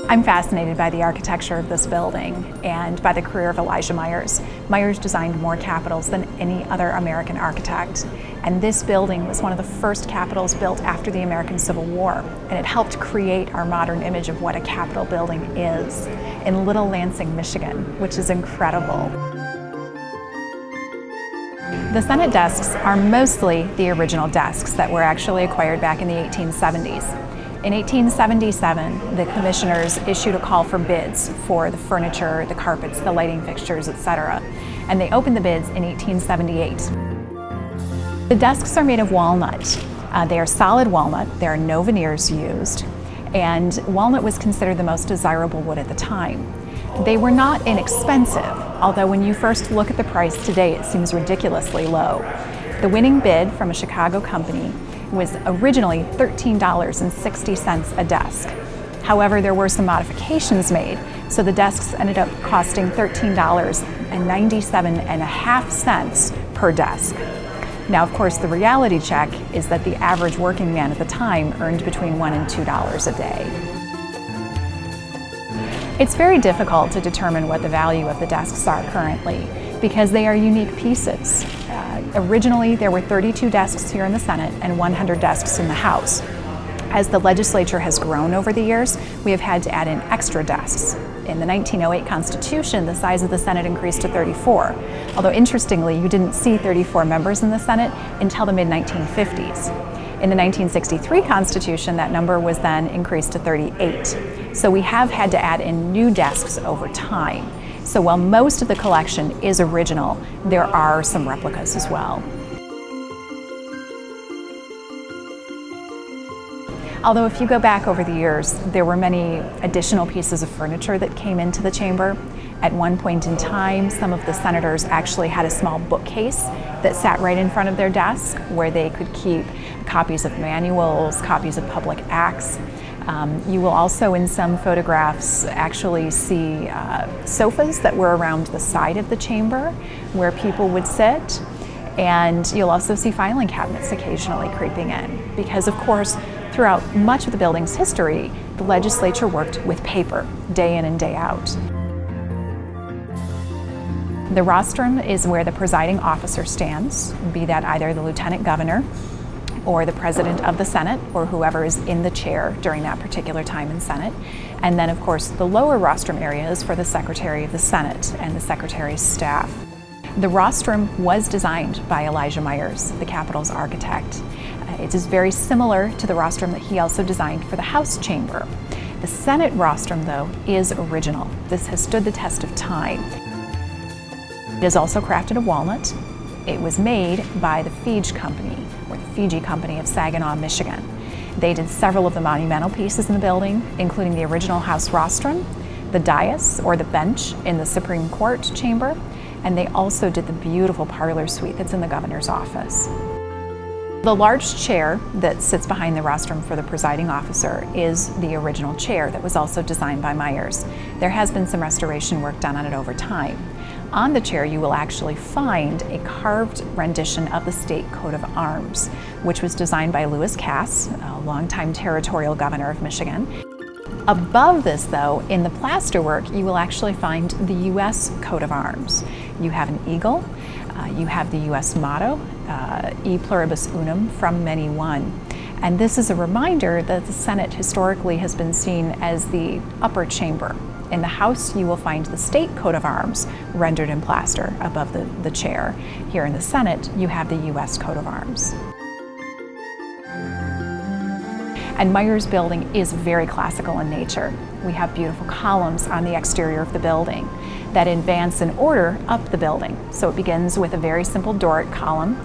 I'm fascinated by the architecture of this building and by the career of Elijah Myers. Myers designed more capitals than any other American architect, and this building was one of the first capitals built after the American Civil War, and it helped create our modern image of what a capitol building is in Little Lansing, Michigan, which is incredible. The Senate desks are mostly the original desks that were actually acquired back in the 1870s. In 1877, the commissioners issued a call for bids for the furniture, the carpets, the lighting fixtures, etc. And they opened the bids in 1878. The desks are made of walnut. They are solid walnut. There are no veneers used. And walnut was considered the most desirable wood at the time. They were not inexpensive, although when you first look at the price today, it seems ridiculously low. The winning bid from a Chicago company was originally $13.60 a desk. However, there were some modifications made, so the desks ended up costing $13.97.50 per desk. Now, of course, the reality check is that the average working man at the time earned between $1 and $2 a day. It's very difficult to determine what the value of the desks are currently because they are unique pieces. Originally, there were 32 desks here in the Senate and 100 desks in the House. As the legislature has grown over the years, we have had to add in extra desks. In the 1908 Constitution, the size of the Senate increased to 34, although interestingly, you didn't see 34 members in the Senate until the mid-1950s. In the 1963 Constitution, that number was then increased to 38. So we have had to add in new desks over time. So while most of the collection is original, there are some replicas as well. Although if you go back over the years, there were many additional pieces of furniture that came into the chamber. At one point in time, some of the senators actually had a small bookcase that sat right in front of their desk where they could keep copies of manuals, copies of public acts. You will also in some photographs actually see sofas that were around the side of the chamber where people would sit, and you'll also see filing cabinets occasionally creeping in because, of course, throughout much of the building's history, the legislature worked with paper day in and day out. The rostrum is where the presiding officer stands, be that either the lieutenant governor or the president of the Senate, or whoever is in the chair during that particular time in Senate. And then, of course, the lower rostrum area is for the Secretary of the Senate and the Secretary's staff. The rostrum was designed by Elijah Myers, the Capitol's architect. It is very similar to the rostrum that he also designed for the House chamber. The Senate rostrum, though, is original. This has stood the test of time. It is also crafted of walnut. It was made by the Fiji Company, or the Fiji Company of Saginaw, Michigan. They did several of the monumental pieces in the building, including the original House rostrum, the dais, or the bench in the Supreme Court chamber, and they also did the beautiful parlor suite that's in the governor's office. The large chair that sits behind the rostrum for the presiding officer is the original chair that was also designed by Myers. There has been some restoration work done on it over time. On the chair, you will actually find a carved rendition of the state coat of arms, which was designed by Lewis Cass, a longtime territorial governor of Michigan. Above this, though, in the plasterwork, you will actually find the U.S. coat of arms. You have an eagle, you have the U.S. motto, E pluribus unum, from many one. And this is a reminder that the Senate historically has been seen as the upper chamber. In the House, you will find the state coat of arms rendered in plaster above the chair. Here in the Senate, you have the U.S. coat of arms. And Myers building is very classical in nature. We have beautiful columns on the exterior of the building that advance in order up the building. So it begins with a very simple Doric column,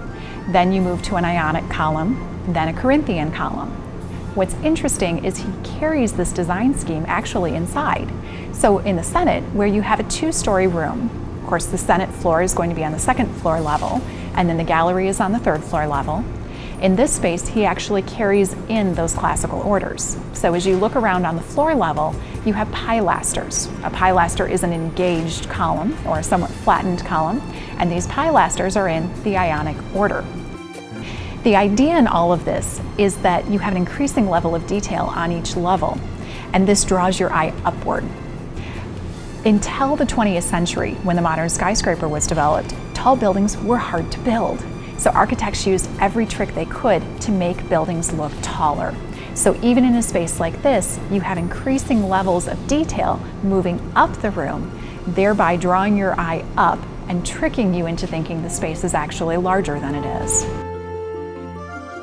then you move to an Ionic column, then a Corinthian column. What's interesting is he carries this design scheme actually inside. So in the Senate, where you have a two-story room, of course the Senate floor is going to be on the second floor level, and then the gallery is on the third floor level. In this space, he actually carries in those classical orders. So as you look around on the floor level, you have pilasters. A pilaster is an engaged column, or a somewhat flattened column, and these pilasters are in the Ionic order. The idea in all of this is that you have an increasing level of detail on each level. and this draws your eye upward. Until the 20th century, when the modern skyscraper was developed, tall buildings were hard to build. So architects used every trick they could to make buildings look taller. So even in a space like this, you have increasing levels of detail moving up the room, thereby drawing your eye up and tricking you into thinking the space is actually larger than it is.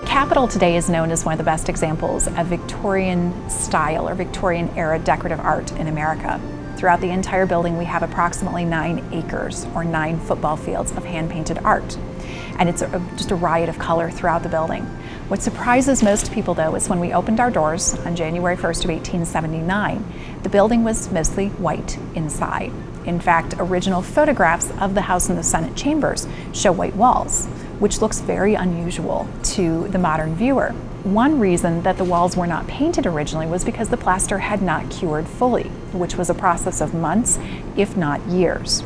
Capitol today is known as one of the best examples of Victorian style or Victorian era decorative art in America. Throughout the entire building, we have approximately 9 acres or 9 football fields of hand-painted art. And it's just a riot of color throughout the building. What surprises most people, though, is when we opened our doors on January 1st of 1879, the building was mostly white inside. In fact, original photographs of the House and the Senate chambers show white walls, which looks very unusual to the modern viewer. One reason that the walls were not painted originally was because the plaster had not cured fully, which was a process of months, if not years.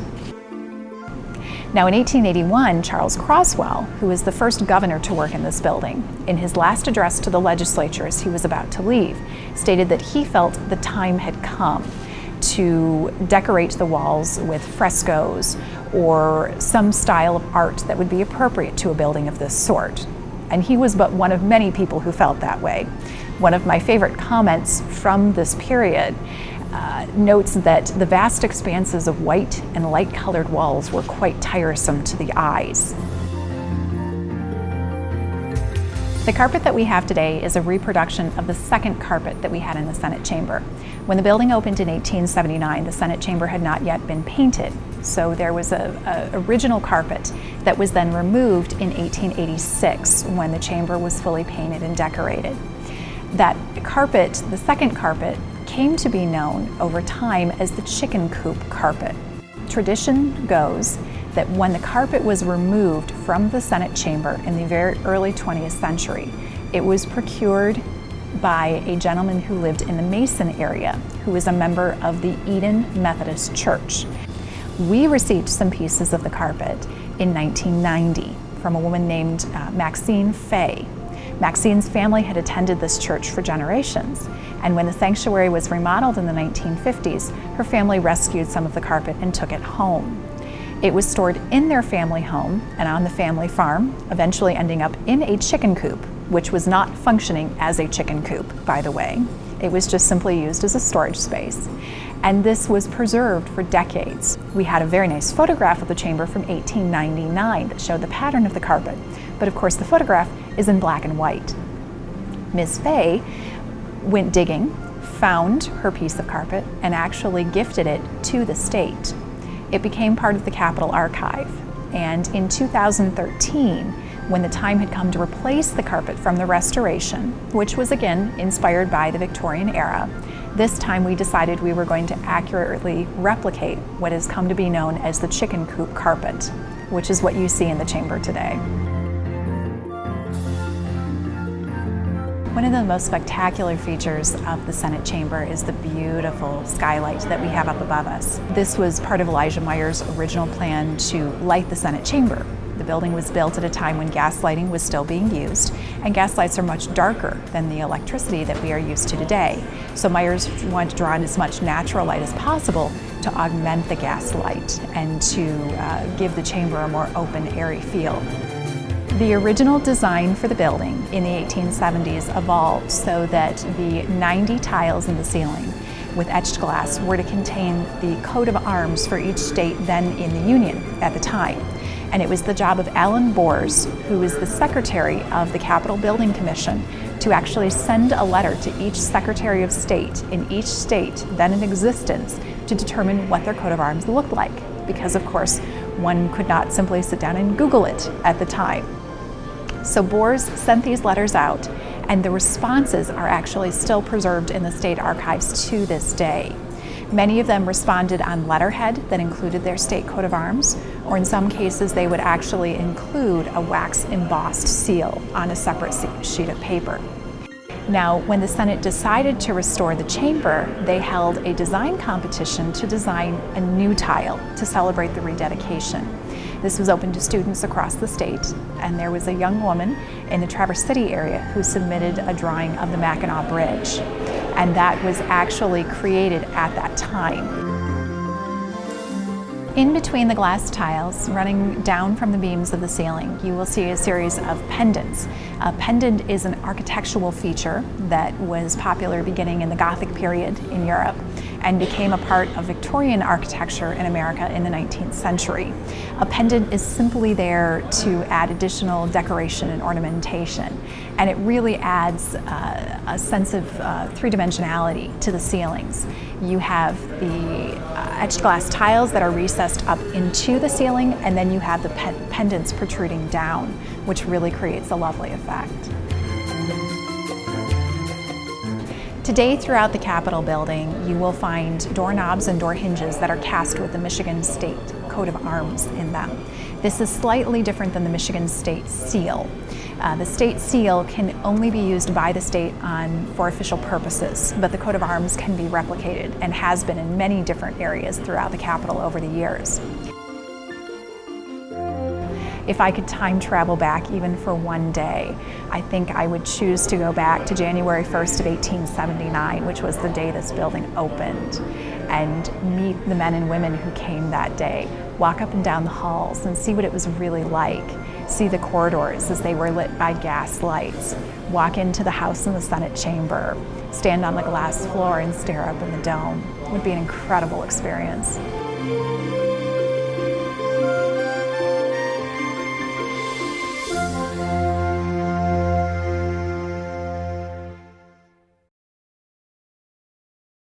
Now in 1881, Charles Croswell, who was the first governor to work in this building, in his last address to the legislature as he was about to leave, stated that he felt the time had come to decorate the walls with frescoes or some style of art that would be appropriate to a building of this sort. And he was but one of many people who felt that way. One of my favorite comments from this period notes that the vast expanses of white and light-colored walls were quite tiresome to the eyes. The carpet that we have today is a reproduction of the second carpet that we had in the Senate chamber. When the building opened in 1879, the Senate chamber had not yet been painted. So there was an original carpet that was then removed in 1886 when the chamber was fully painted and decorated. That carpet, the second carpet, came to be known over time as the chicken coop carpet. Tradition goes that when the carpet was removed from the Senate chamber in the very early 20th century, it was procured by a gentleman who lived in the Mason area, who was a member of the Eden Methodist Church. We received some pieces of the carpet in 1990 from a woman named Maxine Fay. Maxine's family had attended this church for generations, and when the sanctuary was remodeled in the 1950s, her family rescued some of the carpet and took it home. It was stored in their family home and on the family farm, eventually ending up in a chicken coop, which was not functioning as a chicken coop, by the way. It was just simply used as a storage space. And this was preserved for decades. We had a very nice photograph of the chamber from 1899 that showed the pattern of the carpet, but of course the photograph is in black and white. Ms. Fay went digging, found her piece of carpet, and actually gifted it to the state. It became part of the Capitol Archive, and in 2013, when the time had come to replace the carpet from the restoration, which was again inspired by the Victorian era, this time we decided we were going to accurately replicate what has come to be known as the chicken coop carpet, which is what you see in the chamber today. One of the most spectacular features of the Senate chamber is the beautiful skylight that we have up above us. This was part of Elijah Meyer's original plan to light the Senate chamber. The building was built at a time when gas lighting was still being used, and gas lights are much darker than the electricity that we are used to today. So Meyers wanted to draw in as much natural light as possible to augment the gas light and to give the chamber a more open, airy feel. The original design for the building in the 1870s evolved so that the 90 tiles in the ceiling with etched glass were to contain the coat of arms for each state then in the Union at the time. And it was the job of Allen Bors, who was the secretary of the Capitol Building Commission, to actually send a letter to each Secretary of State in each state then in existence to determine what their coat of arms looked like. Because of course, one could not simply sit down and Google it at the time. So Bors sent these letters out, and the responses are actually still preserved in the state archives to this day. Many of them responded on letterhead that included their state coat of arms, or in some cases they would actually include a wax embossed seal on a separate sheet of paper. Now, when the Senate decided to restore the chamber, they held a design competition to design a new tile to celebrate the rededication. This was open to students across the state, and there was a young woman in the Traverse City area who submitted a drawing of the Mackinac Bridge. and that was actually created at that time. In between the glass tiles, running down from the beams of the ceiling, you will see a series of pendants. A pendant is an architectural feature that was popular beginning in the Gothic period in Europe and became a part of Victorian architecture in America in the 19th century. A pendant is simply there to add additional decoration and ornamentation, and it really adds a sense of three-dimensionality to the ceilings. You have the etched glass tiles that are recessed up into the ceiling, and then you have the pendants protruding down, which really creates a lovely effect. Today, throughout the Capitol building, you will find doorknobs and door hinges that are cast with the Michigan State coat of arms in them. This is slightly different than the Michigan State seal. The state seal can only be used by the state for official purposes, but the coat of arms can be replicated and has been in many different areas throughout the Capitol over the years. If I could time travel back even for one day, I think I would choose to go back to January 1st of 1879, which was the day this building opened, and meet the men and women who came that day, walk up and down the halls and see what it was really like, see the corridors as they were lit by gas lights, walk into the House and the Senate chamber, stand on the glass floor and stare up in the dome. It would be an incredible experience.